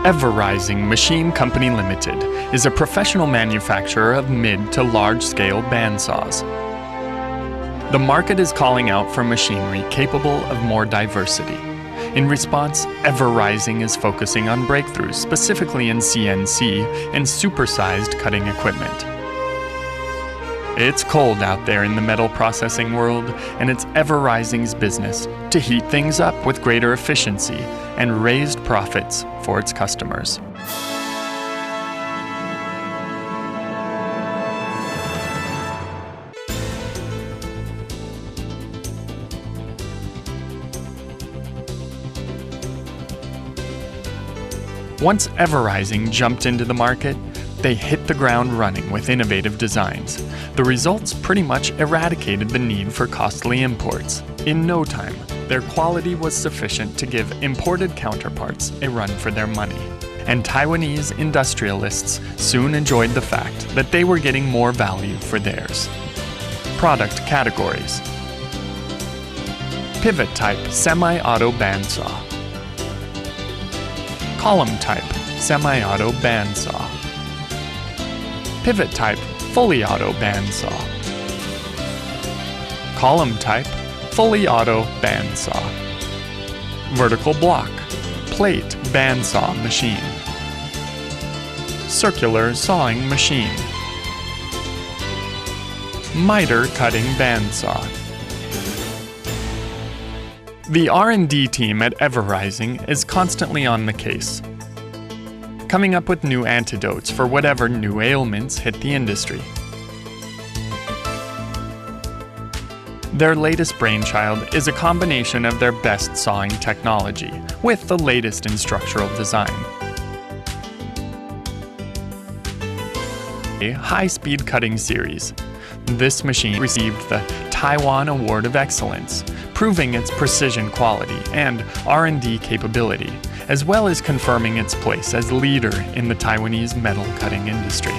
Everising Machine Company Limited is a professional manufacturer of mid to large-scale bandsaws. The market is calling out for machinery capable of more diversity. In response, Everising is focusing on breakthroughs specifically in CNC and supersized cutting equipment. It's cold out there in the metal processing world, and it's Everising's business to heat things up with greater efficiency and raised profits for its customers. Once Everising jumped into the market, they hit the ground running with innovative designs. The results pretty much eradicated the need for costly imports. In no time, their quality was sufficient to give imported counterparts a run for their money. And Taiwanese industrialists soon enjoyed the fact that they were getting more value for theirs. Product categories: pivot type semi-auto bandsaw, column type semi-auto bandsaw, pivot type fully auto bandsaw, column type fully auto bandsaw, vertical block plate bandsaw machine, circular sawing machine, miter cutting bandsaw. The R&D team at Everising is constantly on the case, coming up with new antidotes for whatever new ailments hit the industry. Their latest brainchild is a combination of their best sawing technology with the latest in structural design. A high-speed cutting series. This machine received the Taiwan Award of Excellence, proving its precision quality and R&D capability, as well as confirming its place as leader in the Taiwanese metal cutting industry.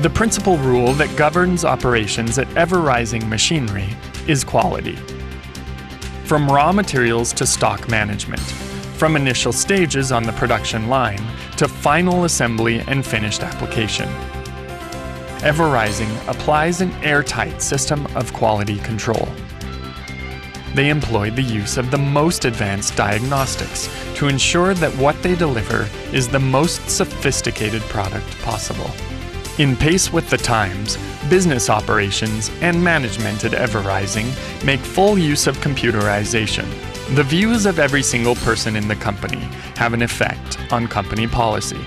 The principal rule that governs operations at Everising machinery is quality. From raw materials to stock management, from initial stages on the production line to final assembly and finished application, Everising applies an airtight system of quality control. They employ the use of the most advanced diagnostics to ensure that what they deliver is the most sophisticated product possible. In pace with the times, business operations and management at Everising make full use of computerization. The views of every single person in the company have an effect on company policy.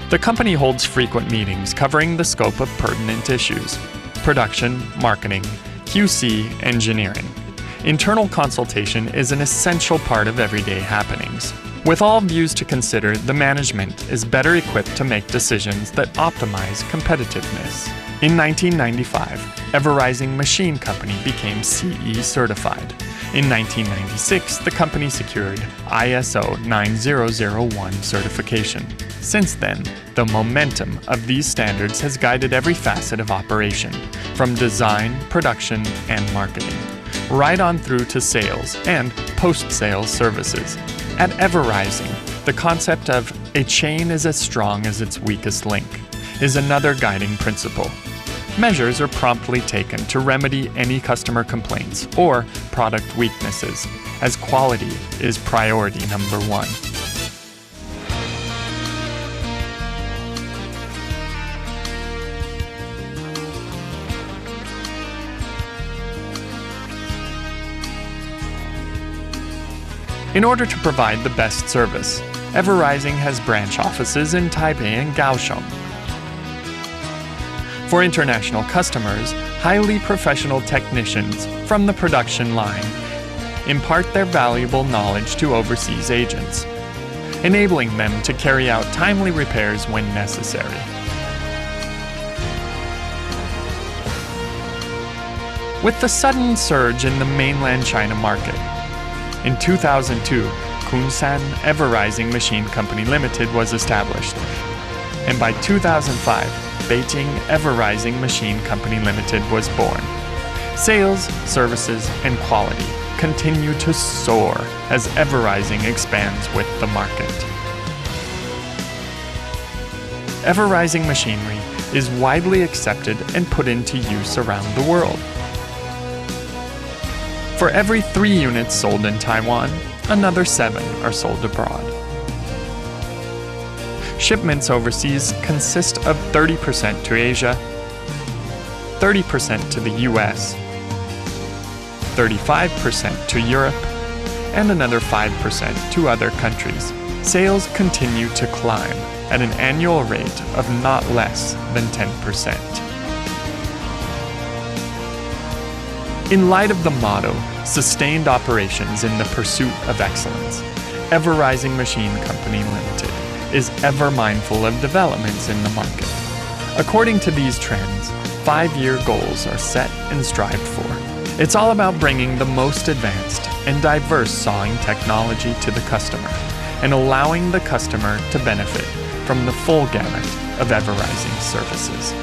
The company holds frequent meetings covering the scope of pertinent issues: production, marketing, QC, engineering. Internal consultation is an essential part of everyday happenings. With all views to consider, the management is better equipped to make decisions that optimize competitiveness. In 1995, Everising Machine Company became CE certified. In 1996, the company secured ISO 9001 certification. Since then, the momentum of these standards has guided every facet of operation, from design, production, and marketing, right on through to sales and post-sales services. At Everising, the concept of "a chain is as strong as its weakest link" is another guiding principle. Measures are promptly taken to remedy any customer complaints or product weaknesses, as quality is priority number one. In order to provide the best service, Everising has branch offices in Taipei and Kaohsiung. For international customers, highly professional technicians from the production line impart their valuable knowledge to overseas agents, enabling them to carry out timely repairs when necessary. With the sudden surge in the mainland China market, in 2002, Kunsan Everising Machine Company Limited was established, and by 2005, Beijing Everising Machine Company Limited was born. Sales, services, and quality continue to soar as Everising expands with the market. Everising machinery is widely accepted and put into use around the world. For every 3 units sold in Taiwan, another 7 are sold abroad. Shipments overseas consist of 30% to Asia, 30% to the US, 35% to Europe, and another 5% to other countries. Sales continue to climb at an annual rate of not less than 10%. In light of the motto, sustained operations in the pursuit of excellence, Everising Machine Company Limited is ever mindful of developments in the market. According to these trends, 5-year goals are set and strived for. It's all about bringing the most advanced and diverse sawing technology to the customer and allowing the customer to benefit from the full gamut of Everising services.